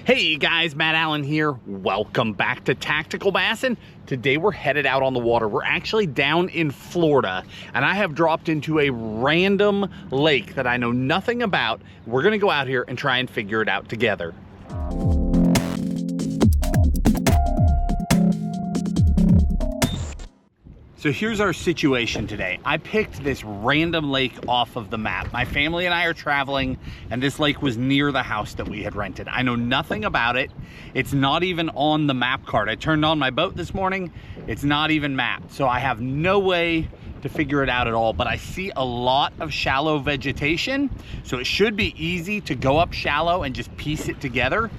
Hey guys, Matt Allen here. Welcome back to Tactical Bassin'. Today we're headed out on the water. We're actually down in Florida, and I have dropped into a random lake that I know nothing about. We're gonna go out here and try and figure it out together. So here's our situation today. I picked this random lake off of the map. My family and I are traveling, and this lake was near the house that we had rented. I know nothing about it. It's not even on the map card. I turned on my boat this morning. It's not even mapped. So I have no way to figure it out at all, but I see a lot of shallow vegetation. So it should be easy to go up shallow and just piece it together.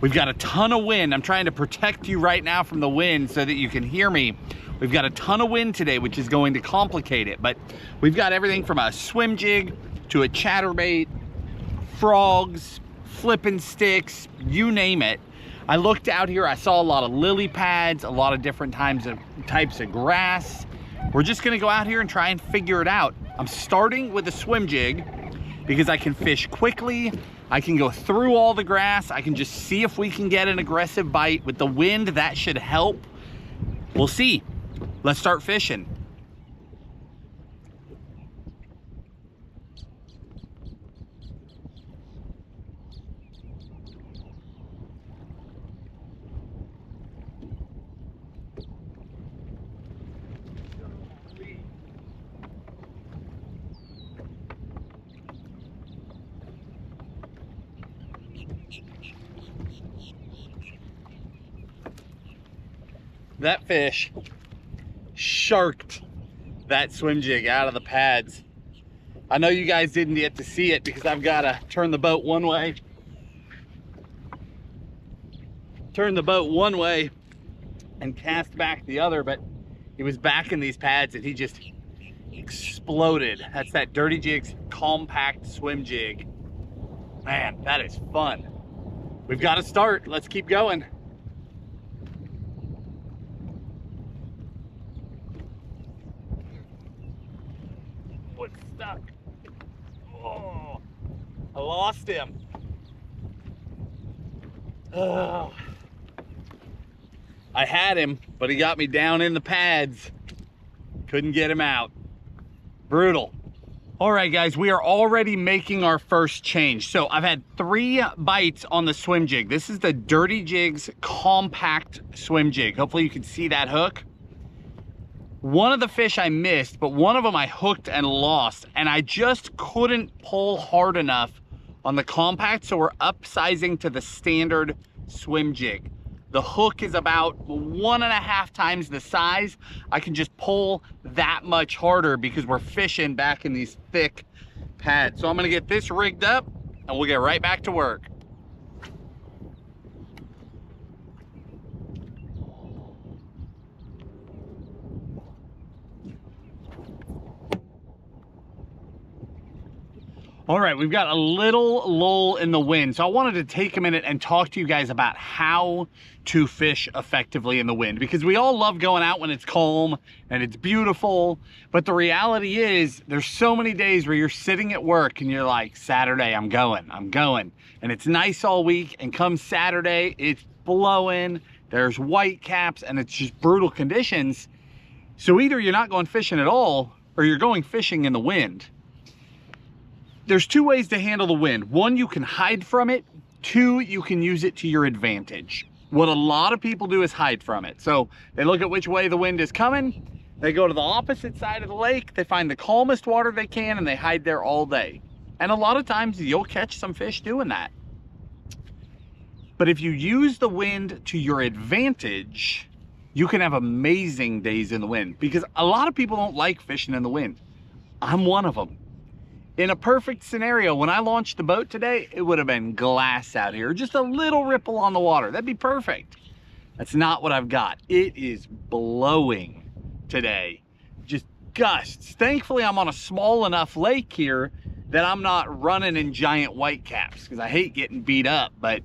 We've got a ton of wind. I'm trying to protect you right now from the wind so that you can hear me. We've got a ton of wind today, which is going to complicate it, but we've got everything from a swim jig to a chatterbait, frogs, flipping sticks, you name it. I looked out here, I saw a lot of lily pads, a lot of different types of grass. We're just gonna go out here and try and figure it out. I'm starting with a swim jig because I can fish quickly. I can go through all the grass. I can just see if we can get an aggressive bite. With the wind, that should help. We'll see. Let's start fishing. That fish sharked that swim jig out of the pads. I know you guys didn't get to see it because I've got to turn the boat one way. Turn the boat one way and cast back the other, but he was back in these pads and he just exploded. That's that Dirty Jigs compact swim jig. Man, that is fun. We've got to start. Let's keep going. Stuck. Oh, I lost him. Oh. I had him, but he got me down in the pads. Couldn't get him out. Brutal. All right, guys, we are already making our first change. So I've had 3 bites on the swim jig. This is the Dirty Jigs compact swim jig. Hopefully you can see that hook. One of the fish I missed, but one of them I hooked and lost, and I just couldn't pull hard enough on the compact, so we're upsizing to the standard swim jig. The hook is about 1.5 times the size. I can just pull that much harder because we're fishing back in these thick pads. So I'm gonna get this rigged up and we'll get right back to work. All right, we've got a little lull in the wind, so I wanted to take a minute and talk to you guys about how to fish effectively in the wind, because we all love going out when it's calm and it's beautiful, but the reality is there's so many days where you're sitting at work and you're like, Saturday, I'm going, and it's nice all week, and come Saturday, it's blowing, there's white caps, and it's just brutal conditions. So either you're not going fishing at all, or you're going fishing in the wind. There's 2 ways to handle the wind. 1, you can hide from it. 2, you can use it to your advantage. What a lot of people do is hide from it. So they look at which way the wind is coming, they go to the opposite side of the lake, they find the calmest water they can, and they hide there all day. And a lot of times you'll catch some fish doing that. But if you use the wind to your advantage, you can have amazing days in the wind, because a lot of people don't like fishing in the wind. I'm one of them. In a perfect scenario, when I launched the boat today, it would have been glass out here, just a little ripple on the water. That'd be perfect. That's not what I've got. It is blowing today, just gusts. Thankfully, I'm on a small enough lake here that I'm not running in giant white caps, because I hate getting beat up. But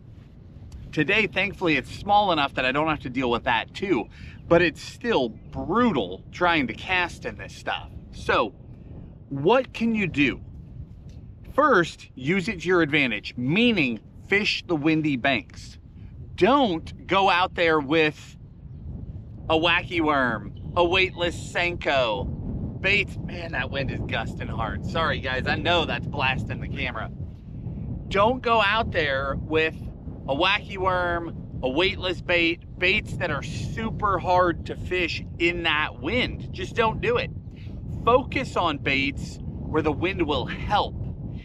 today, thankfully, it's small enough that I don't have to deal with that too. But it's still brutal trying to cast in this stuff. So what can you do? First, use it to your advantage, meaning fish the windy banks. Don't go out there with a wacky worm, a weightless Senko, baits. Man, that wind is gusting hard. Sorry guys, I know that's blasting the camera. Don't go out there with a wacky worm, a weightless bait, baits that are super hard to fish in that wind. Just don't do it. Focus on baits where the wind will help.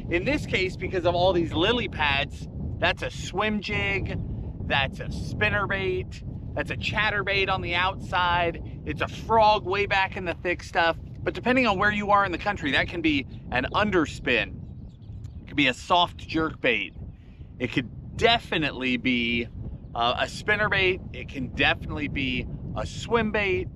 In this case, because of all these lily pads, that's a swim jig, that's a spinner bait, that's a chatterbait on the outside, it's a frog way back in the thick stuff. But depending on where you are in the country, that can be an underspin, it could be a soft jerk bait, it could definitely be a spinner bait, it can definitely be a swim bait.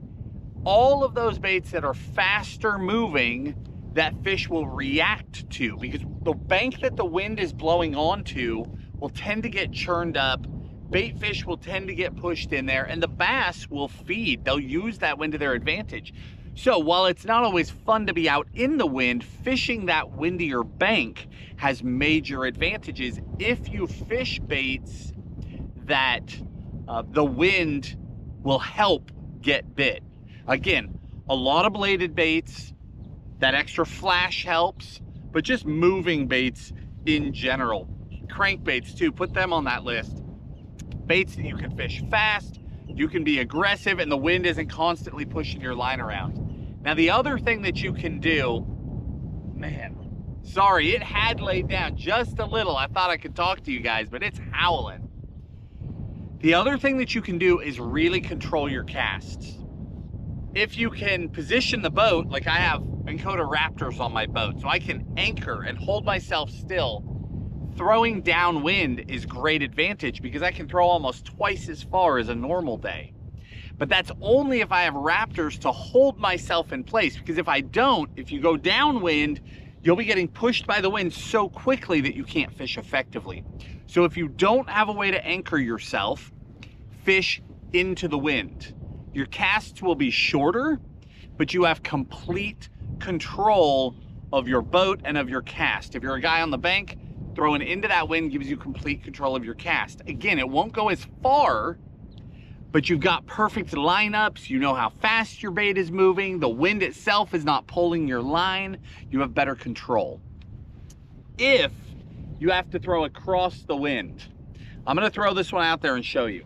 All of those baits that are faster moving that fish will react to, because the bank that the wind is blowing onto will tend to get churned up, bait fish will tend to get pushed in there, and the bass will feed. They'll use that wind to their advantage. So while it's not always fun to be out in the wind, fishing that windier bank has major advantages if you fish baits that the wind will help get bit. Again, a lot of bladed baits, that extra flash helps, but just moving baits in general. Crankbaits too, put them on that list. Baits that you can fish fast, you can be aggressive, and the wind isn't constantly pushing your line around. Now the other thing that you can do, man, sorry, it had laid down just a little. I thought I could talk to you guys, but it's howling. The other thing that you can do is really control your casts. If you can position the boat, like I have Dakota Raptors on my boat, so I can anchor and hold myself still, throwing downwind is great advantage because I can throw almost twice as far as a normal day. But that's only if I have Raptors to hold myself in place, because if I don't, if you go downwind, you'll be getting pushed by the wind so quickly that you can't fish effectively. So if you don't have a way to anchor yourself, fish into the wind. Your casts will be shorter, but you have complete control of your boat and of your cast. If you're a guy on the bank, throwing into that wind gives you complete control of your cast. Again, it won't go as far, but you've got perfect lineups. You know how fast your bait is moving. The wind itself is not pulling your line. You have better control. If you have to throw across the wind, I'm gonna throw this one out there and show you.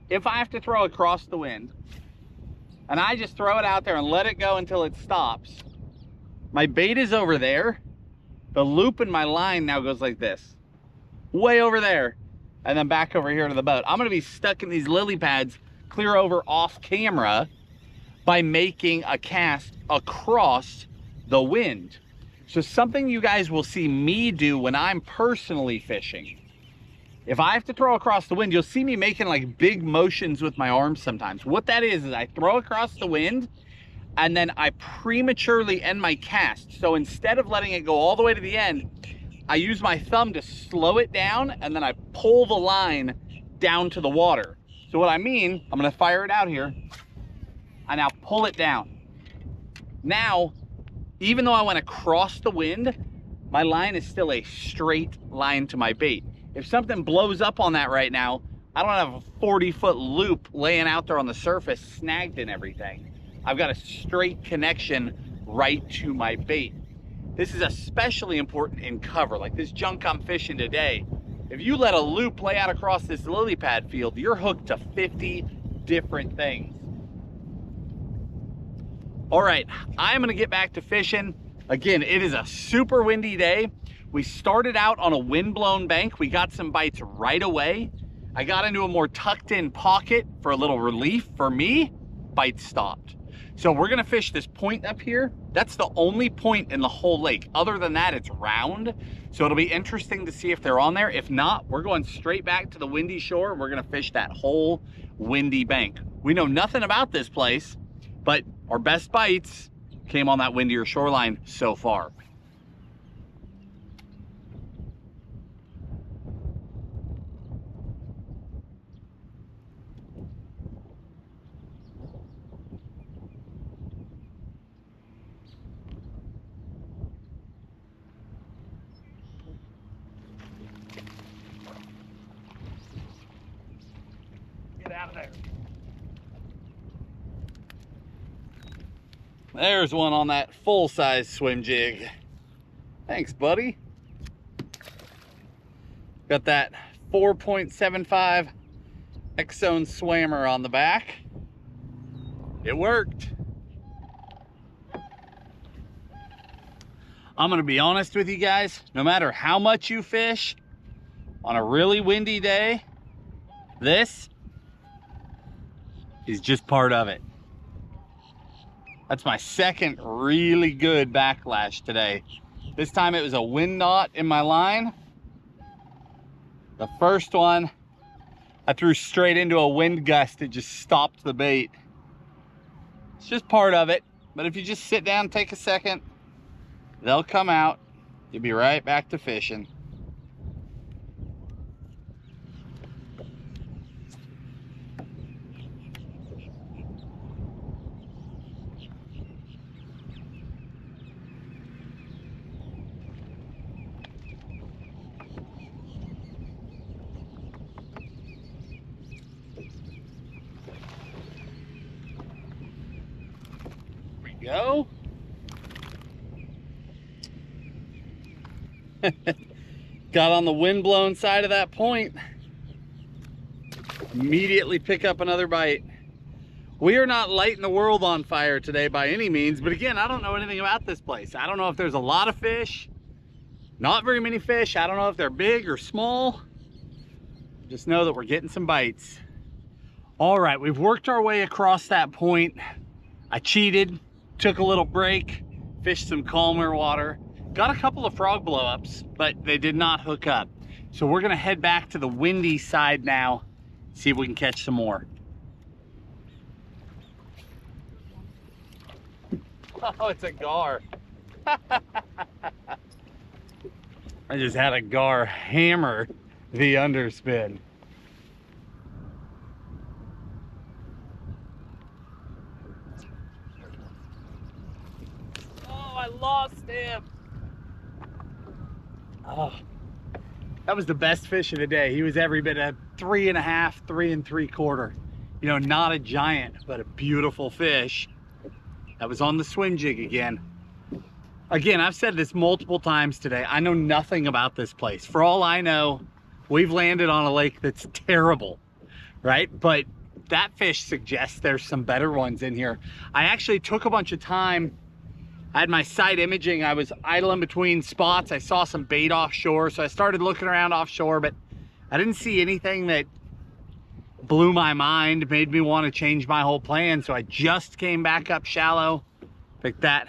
If I have to throw across the wind, and I just throw it out there and let it go until it stops, my bait is over there. The loop in my line now goes like this, way over there, and then back over here to the boat. I'm gonna be stuck in these lily pads clear over off camera by making a cast across the wind. So something you guys will see me do when I'm personally fishing, if I have to throw across the wind, you'll see me making like big motions with my arms sometimes. What that is I throw across the wind and then I prematurely end my cast. So instead of letting it go all the way to the end, I use my thumb to slow it down and then I pull the line down to the water. So what I mean, I'm gonna fire it out here and now pull it down. Now, even though I went across the wind, my line is still a straight line to my bait. If something blows up on that right now, I don't have a 40-foot loop laying out there on the surface snagged and everything. I've got a straight connection right to my bait. This is especially important in cover, like this junk I'm fishing today. If you let a loop lay out across this lily pad field, you're hooked to 50 different things. All right, I'm gonna get back to fishing. Again, it is a super windy day. We started out on a wind-blown bank. We got some bites right away. I got into a more tucked in pocket for a little relief. For me, bites stopped. So we're gonna fish this point up here. That's the only point in the whole lake. Other than that, it's round. So it'll be interesting to see if they're on there. If not, we're going straight back to the windy shore and we're gonna fish that whole windy bank. We know nothing about this place, but our best bites came on that windier shoreline so far. out of there. There's one on that full-size swim jig. Thanks, buddy. Got that 4.75 X-Zone swammer on the back. It worked. I'm gonna be honest with you guys, no matter how much you fish, on a really windy day, this is just part of it. That's my second really good backlash today. This time it was a wind knot in my line. The first one, I threw straight into a wind gust. It just stopped the bait. It's just part of it. But if you just sit down and take a second, they'll come out. You'll be right back to fishing. Go. Got on the wind-blown side of that point. Immediately pick up another bite. We are not lighting the world on fire today by any means, but again, I don't know anything about this place. I don't know if there's a lot of fish, not very many fish. I don't know if they're big or small. Just know that we're getting some bites. All right, we've worked our way across that point. I cheated. Took a little break, fished some calmer water, got a couple of frog blow-ups, but they did not hook up. So we're gonna head back to the windy side now, see if we can catch some more. Oh, it's a gar. I just had a gar hammer the underspin. I lost him. Oh, that was the best fish of the day. He was every bit of 3.5, 3 3/4. You know, not a giant, but a beautiful fish. That was on the swim jig again. Again, I've said this multiple times today. I know nothing about this place. For all I know, we've landed on a lake that's terrible, right? But that fish suggests there's some better ones in here. I actually took a bunch of time. I had my side imaging. I was idling between spots. I saw some bait offshore, so I started looking around offshore, but I didn't see anything that blew my mind, made me want to change my whole plan. So I just came back up shallow, picked that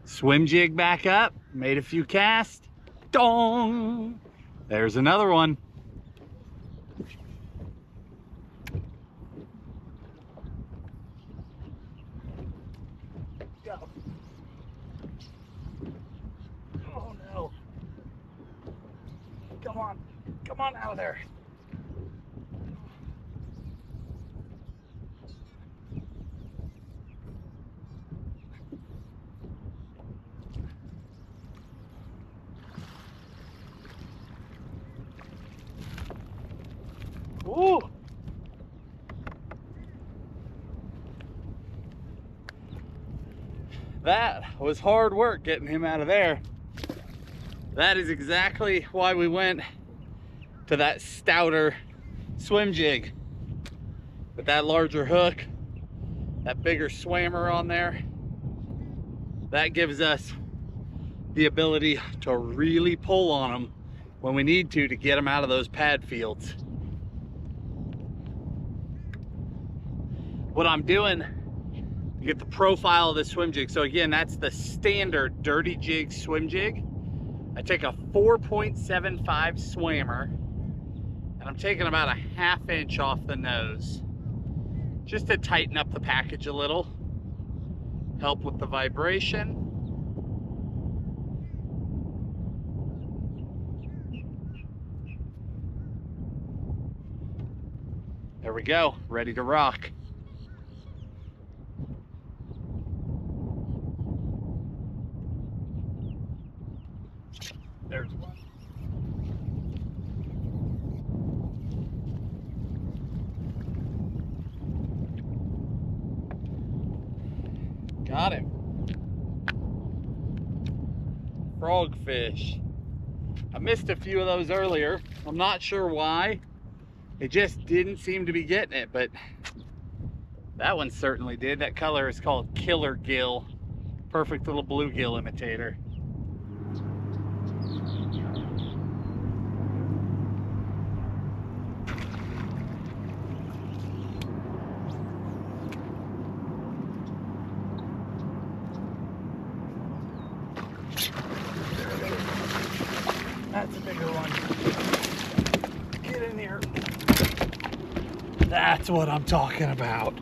swim jig back up, made a few casts. Dong! There's another one. Go. Oh no. Come on out of there. Ooh. That was hard work getting him out of there. That is exactly why we went to that stouter swim jig with that larger hook, that bigger swammer on there. That gives us the ability to really pull on them when we need to get them out of those pad fields. What I'm doing to get the profile of the swim jig, so again, that's the standard dirty jig swim jig. I take a 4.75 swammer and I'm taking about a 1/2 inch off the nose just to tighten up the package a little, help with the vibration. There we go, ready to rock. There's one. Got him. Frogfish. I missed a few of those earlier. I'm not sure why. It just didn't seem to be getting it, but that one certainly did. That color is called Killer Gill. Perfect little bluegill imitator. That's a bigger one. Get in here. That's what I'm talking about.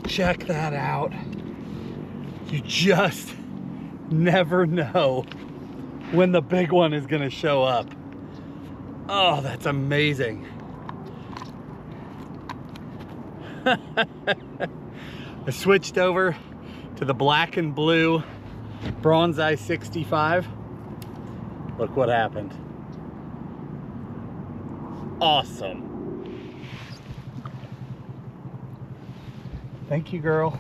Check that out. You just never know when the big one is gonna show up. Oh, that's amazing. I switched over to the black and blue Bronze Eye 65. Look what happened. Awesome. Thank you, girl.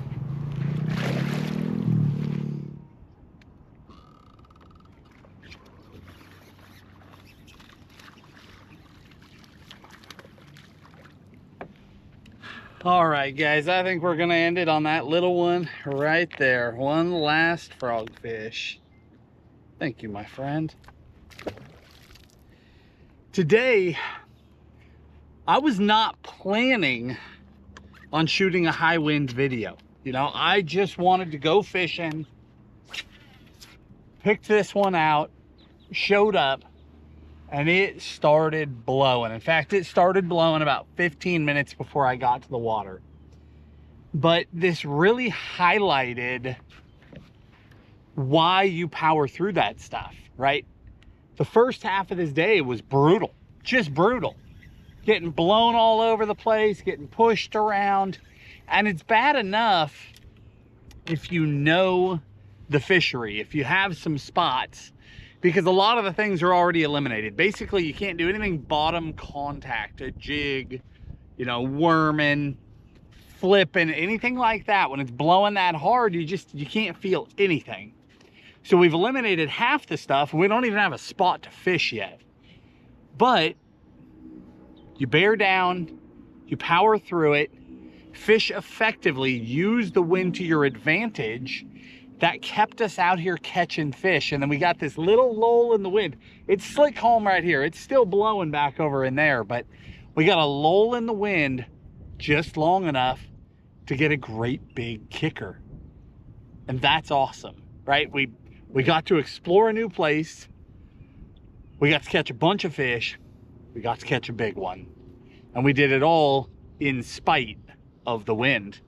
All right, guys, I think we're gonna end it on that little one right there. One last frogfish. Thank you, my friend. Today, I was not planning on shooting a high wind video. You know, I just wanted to go fishing, picked this one out, showed up, and it started blowing. In fact, it started blowing about 15 minutes before I got to the water. But this really highlighted why you power through that stuff, right? The first half of this day was brutal, just brutal. Getting blown all over the place, getting pushed around. And it's bad enough if you know the fishery, if you have some spots, because a lot of the things are already eliminated. Basically, you can't do anything bottom contact, a jig, you know, worming, flipping, anything like that. When it's blowing that hard, you can't feel anything. So we've eliminated half the stuff, and we don't even have a spot to fish yet. But you bear down, you power through it, fish effectively, use the wind to your advantage. That kept us out here catching fish. And then we got this little lull in the wind. It's slick calm right here. It's still blowing back over in there, but we got a lull in the wind just long enough to get a great big kicker. And that's awesome, right? We got to explore a new place. We got to catch a bunch of fish. We got to catch a big one. And we did it all in spite of the wind.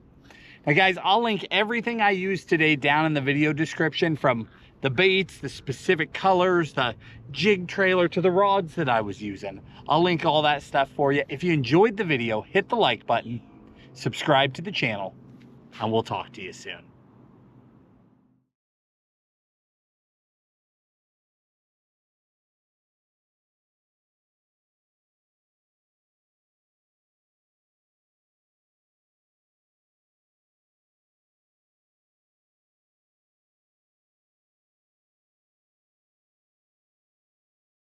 Now guys, I'll link everything I used today down in the video description, from the baits, the specific colors, the jig trailer, to the rods that I was using. I'll link all that stuff for you. If you enjoyed the video, hit the like button, subscribe to the channel, and we'll talk to you soon.